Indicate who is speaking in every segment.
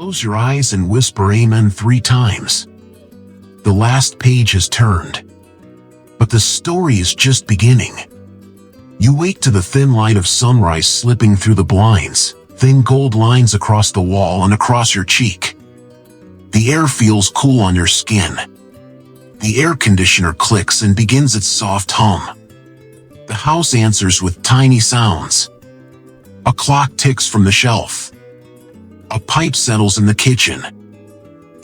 Speaker 1: Close your eyes and whisper amen 3 times. The last page has turned. But the story is just beginning. You wake to the thin light of sunrise slipping through the blinds, thin gold lines across the wall and across your cheek. The air feels cool on your skin. The air conditioner clicks and begins its soft hum. The house answers with tiny sounds. A clock ticks from the shelf. A pipe settles in the kitchen.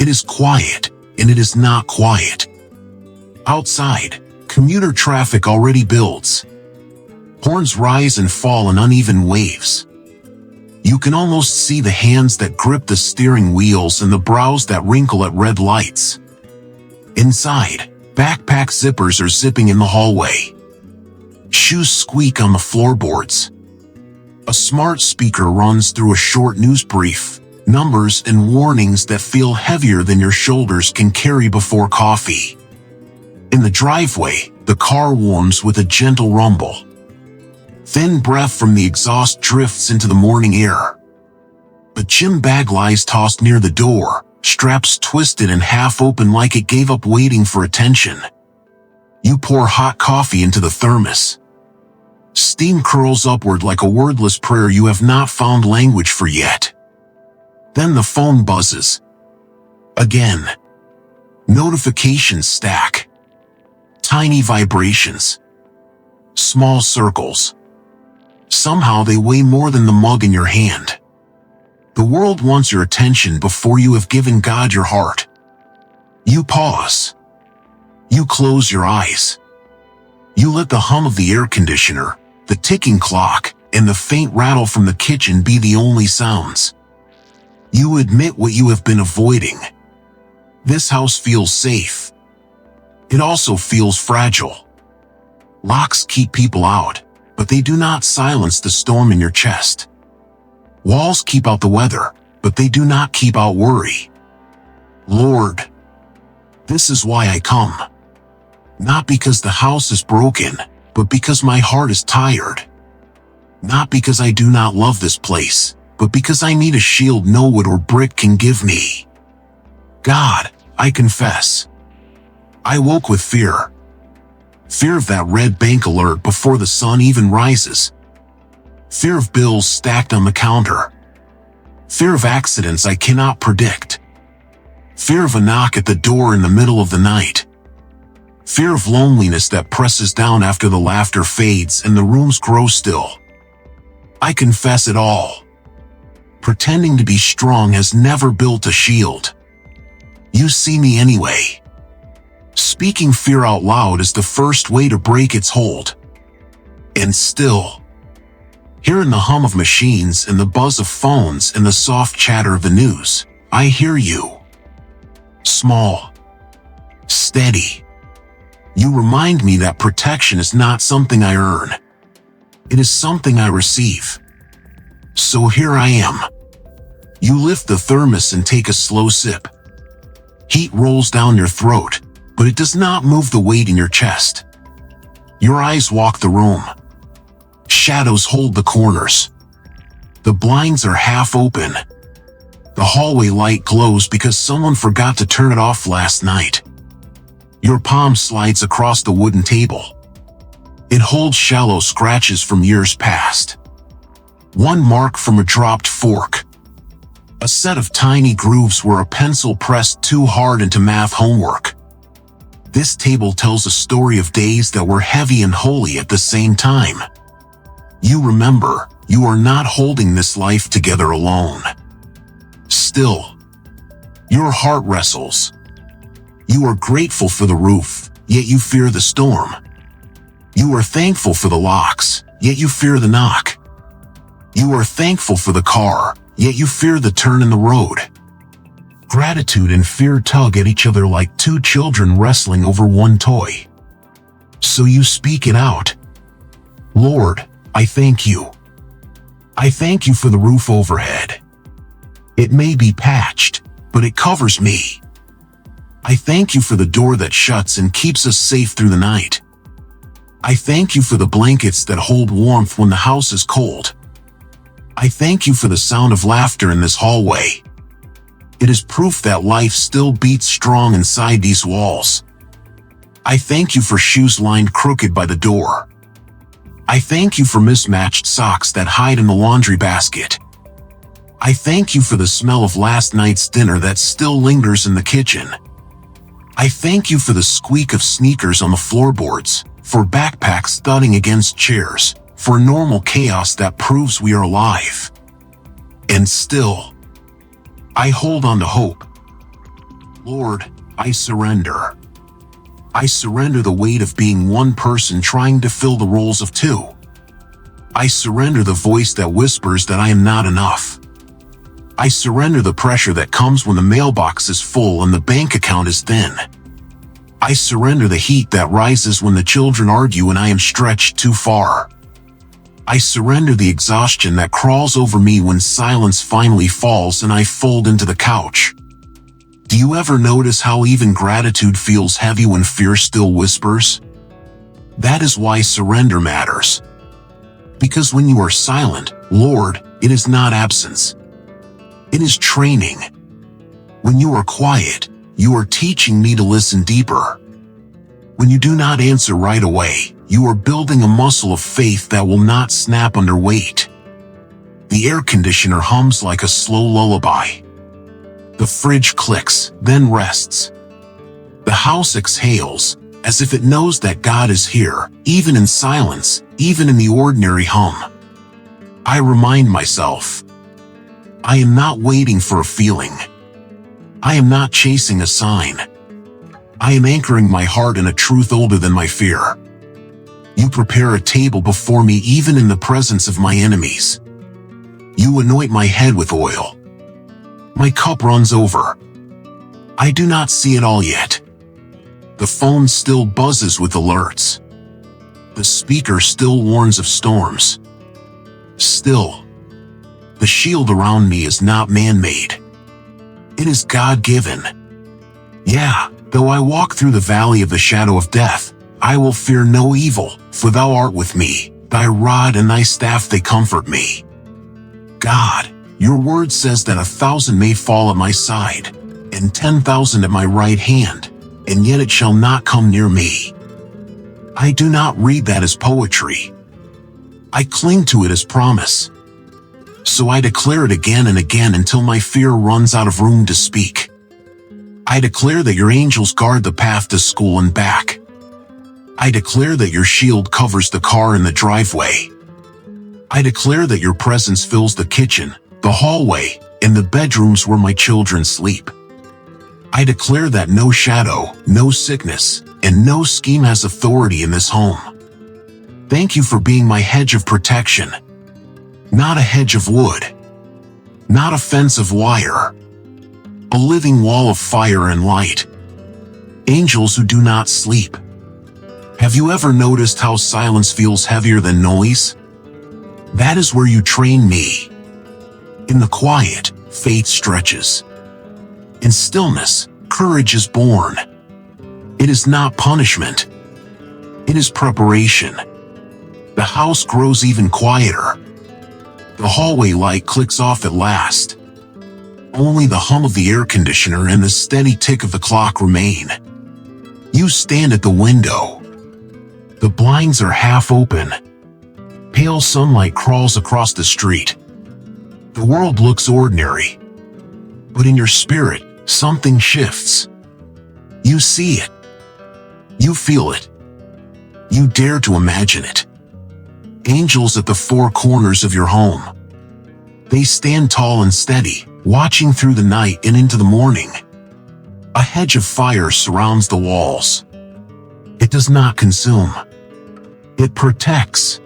Speaker 1: It is quiet, and it is not quiet. Outside, commuter traffic already builds. Horns rise and fall in uneven waves. You can almost see the hands that grip the steering wheels and the brows that wrinkle at red lights. Inside, backpack zippers are zipping in the hallway. Shoes squeak on the floorboards. A smart speaker runs through a short news brief, numbers and warnings that feel heavier than your shoulders can carry before coffee. In the driveway, the car warms with a gentle rumble. Thin breath from the exhaust drifts into the morning air. The gym bag lies tossed near the door, straps twisted and half open like it gave up waiting for attention. You pour hot coffee into the thermos. Steam curls upward like a wordless prayer you have not found language for yet. Then the phone buzzes. Again. Notifications stack. Tiny vibrations. Small circles. Somehow they weigh more than the mug in your hand. The world wants your attention before you have given God your heart. You pause. You close your eyes. You let the hum of the air conditioner, the ticking clock, and the faint rattle from the kitchen be the only sounds. You admit what you have been avoiding. This house feels safe. It also feels fragile. Locks keep people out, but they do not silence the storm in your chest. Walls keep out the weather, but they do not keep out worry. Lord, this is why I come. Not because the house is broken, but because my heart is tired. Not because I do not love this place, but because I need a shield no wood or brick can give me. God, I confess. I woke with fear. Fear of that red bank alert before the sun even rises. Fear of bills stacked on the counter. Fear of accidents I cannot predict. Fear of a knock at the door in the middle of the night. Fear of loneliness that presses down after the laughter fades and the rooms grow still. I confess it all. Pretending to be strong has never built a shield. You see me anyway. Speaking fear out loud is the first way to break its hold. And still, hearing the hum of machines and the buzz of phones and the soft chatter of the news, I hear you. Small. Steady. You remind me that protection is not something I earn. It is something I receive. So here I am. You lift the thermos and take a slow sip. Heat rolls down your throat, but it does not move the weight in your chest. Your eyes walk the room. Shadows hold the corners. The blinds are half open. The hallway light glows because someone forgot to turn it off last night. Your palm slides across the wooden table. It holds shallow scratches from years past. One mark from a dropped fork. A set of tiny grooves where a pencil pressed too hard into math homework. This table tells a story of days that were heavy and holy at the same time. You remember, you are not holding this life together alone. Still, your heart wrestles. You are grateful for the roof, yet you fear the storm. You are thankful for the locks, yet you fear the knock. You are thankful for the car, yet you fear the turn in the road. Gratitude and fear tug at each other like two children wrestling over one toy. So you speak it out. Lord, I thank you. I thank you for the roof overhead. It may be patched, but it covers me. I thank you for the door that shuts and keeps us safe through the night. I thank you for the blankets that hold warmth when the house is cold. I thank you for the sound of laughter in this hallway. It is proof that life still beats strong inside these walls. I thank you for shoes lined crooked by the door. I thank you for mismatched socks that hide in the laundry basket. I thank you for the smell of last night's dinner that still lingers in the kitchen. I thank you for the squeak of sneakers on the floorboards, for backpacks thudding against chairs, for normal chaos that proves we are alive. And still, I hold on to hope. Lord, I surrender. I surrender the weight of being one person trying to fill the roles of two. I surrender the voice that whispers that I am not enough. I surrender the pressure that comes when the mailbox is full and the bank account is thin. I surrender the heat that rises when the children argue and I am stretched too far. I surrender the exhaustion that crawls over me when silence finally falls and I fold into the couch. Do you ever notice how even gratitude feels heavy when fear still whispers? That is why surrender matters. Because when you are silent, Lord, it is not absence. It is training. When you are quiet, you are teaching me to listen deeper. When you do not answer right away, you are building a muscle of faith that will not snap under weight. The air conditioner hums like a slow lullaby. The fridge clicks, then rests. The house exhales, as if it knows that God is here, even in silence, even in the ordinary hum. I remind myself, I am not waiting for a feeling. I am not chasing a sign. I am anchoring my heart in a truth older than my fear. You prepare a table before me even in the presence of my enemies. You anoint my head with oil. My cup runs over. I do not see it all yet. The phone still buzzes with alerts. The speaker still warns of storms. Still, the shield around me is not man-made. It is God-given. Yeah, though I walk through the valley of the shadow of death, I will fear no evil, for thou art with me. Thy rod and thy staff they comfort me. God, your word says that 1,000 may fall at my side, and 10,000 at my right hand, and yet it shall not come near me. I do not read that as poetry. I cling to it as promise. So I declare it again and again until my fear runs out of room to speak. I declare that your angels guard the path to school and back. I declare that your shield covers the car in the driveway. I declare that your presence fills the kitchen, the hallway, and the bedrooms where my children sleep. I declare that no shadow, no sickness, and no scheme has authority in this home. Thank you for being my hedge of protection. Not a hedge of wood. Not a fence of wire. A living wall of fire and light. Angels who do not sleep. Have you ever noticed how silence feels heavier than noise? That is where you train me. In the quiet, faith stretches. In stillness, courage is born. It is not punishment. It is preparation. The house grows even quieter. The hallway light clicks off at last. Only the hum of the air conditioner and the steady tick of the clock remain. You stand at the window. The blinds are half open. Pale sunlight crawls across the street. The world looks ordinary. But in your spirit, something shifts. You see it. You feel it. You dare to imagine it. Angels at the four corners of your home. They stand tall and steady, watching through the night and into the morning. A hedge of fire surrounds the walls. It does not consume. It protects.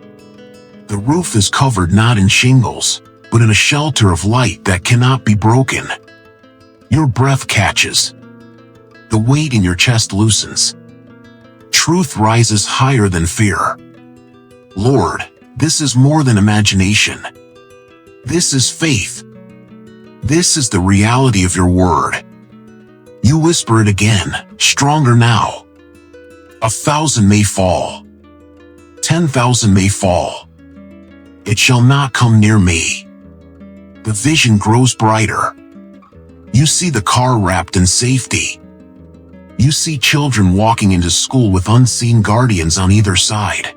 Speaker 1: The roof is covered not in shingles, but in a shelter of light that cannot be broken. Your breath catches. The weight in your chest loosens. Truth rises higher than fear. Lord, this is more than imagination. This is faith. This is the reality of your word. You whisper it again, stronger now. 1,000 may fall. 10,000 may fall. It shall not come near me. The vision grows brighter. You see the car wrapped in safety. You see children walking into school with unseen guardians on either side.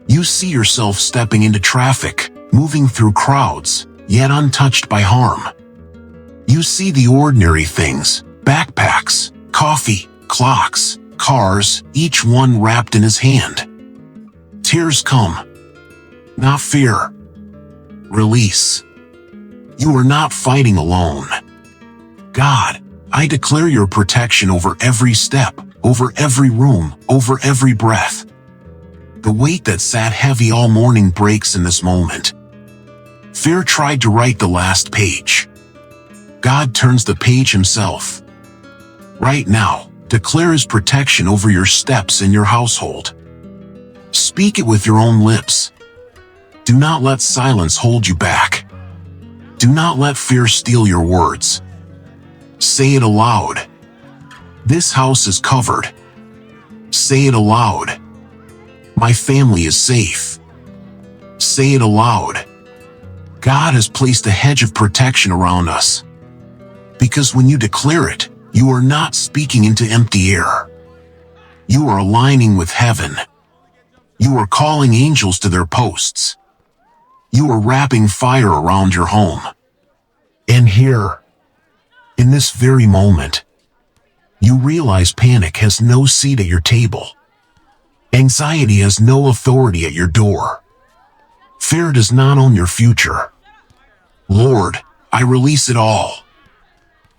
Speaker 1: You see yourself stepping into traffic, moving through crowds, yet untouched by harm. You see the ordinary things, backpacks, coffee, clocks, cars, each one wrapped in his hand. Tears come. Not fear. Release. You are not fighting alone. God, I declare your protection over every step, over every room, over every breath. The weight that sat heavy all morning breaks in this moment. Fear tried to write the last page. God turns the page himself. Right now, declare his protection over your steps and your household. Speak it with your own lips. Do not let silence hold you back. Do not let fear steal your words. Say it aloud. This house is covered. Say it aloud. My family is safe. Say it aloud. God has placed a hedge of protection around us. Because when you declare it, you are not speaking into empty air. You are aligning with heaven. You are calling angels to their posts. You are wrapping fire around your home. And here, in this very moment, you realize panic has no seat at your table. Anxiety has no authority at your door. Fear does not own your future. Lord, I release it all.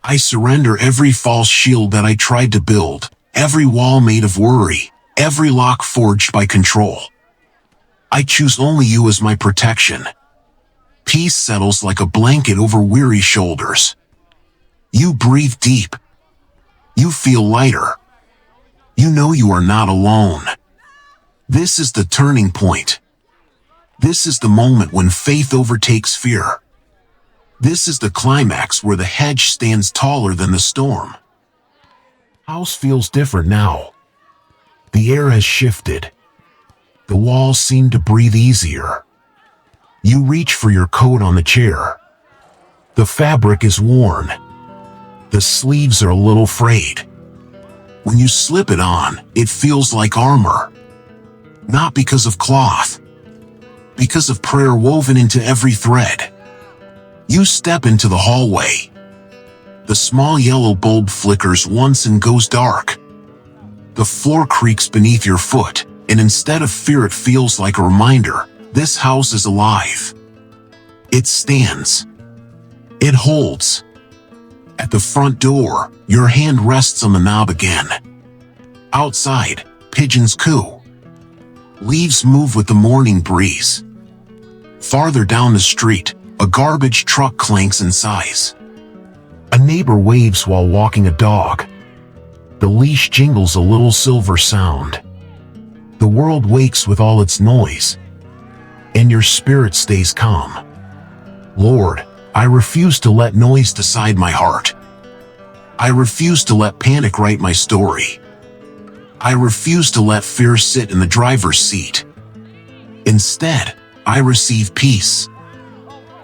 Speaker 1: I surrender every false shield that I tried to build, every wall made of worry, every lock forged by control. I choose only you as my protection. Peace settles like a blanket over weary shoulders. You breathe deep. You feel lighter. You know you are not alone. This is the turning point. This is the moment when faith overtakes fear. This is the climax where the hedge stands taller than the storm. House feels different now. The air has shifted. The walls seem to breathe easier. You reach for your coat on the chair. The fabric is worn. The sleeves are a little frayed. When you slip it on, it feels like armor. Not because of cloth. Because of prayer woven into every thread. You step into the hallway. The small yellow bulb flickers once and goes dark. The floor creaks beneath your foot, and instead of fear it feels like a reminder, this house is alive. It stands. It holds. At the front door, your hand rests on the knob again. Outside, pigeons coo. Leaves move with the morning breeze. Farther down the street, a garbage truck clanks and sighs. A neighbor waves while walking a dog. The leash jingles a little silver sound. The world wakes with all its noise, and your spirit stays calm. Lord, I refuse to let noise decide my heart. I refuse to let panic write my story. I refuse to let fear sit in the driver's seat. Instead, I receive peace.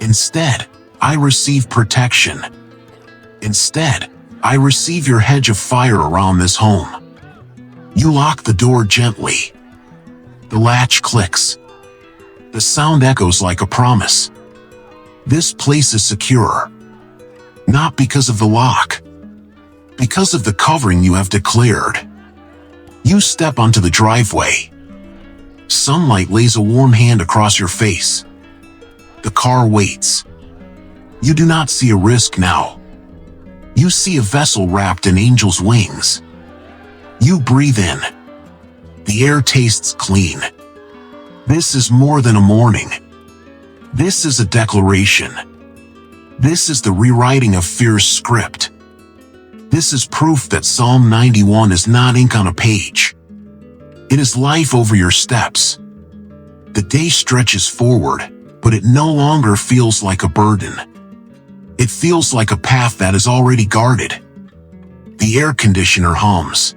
Speaker 1: Instead, I receive protection. Instead, I receive your hedge of fire around this home. You lock the door gently. The latch clicks. The sound echoes like a promise. This place is secure. Not because of the lock. Because of the covering you have declared. You step onto the driveway. Sunlight lays a warm hand across your face. The car waits. You do not see a risk now. You see a vessel wrapped in angel's wings. You breathe in. The air tastes clean. This is more than a morning. This is a declaration. This is the rewriting of fear's script. This is proof that Psalm 91 is not ink on a page. It is life over your steps. The day stretches forward, but it no longer feels like a burden. It feels like a path that is already guarded. The air conditioner hums.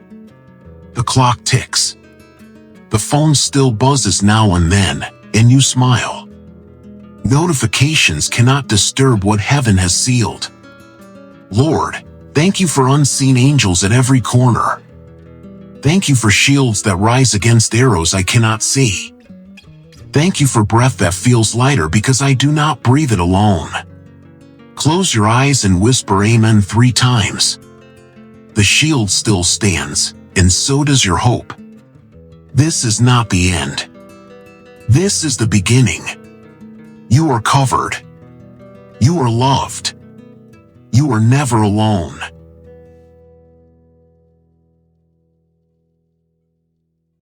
Speaker 1: The clock ticks. The phone still buzzes now and then, and you smile. Notifications cannot disturb what heaven has sealed. Lord, thank you for unseen angels at every corner. Thank you for shields that rise against arrows I cannot see. Thank you for breath that feels lighter because I do not breathe it alone. Close your eyes and whisper Amen 3 times. The shield still stands, and so does your hope. This is not the end. This is the beginning. You are covered. You are loved. You are never alone.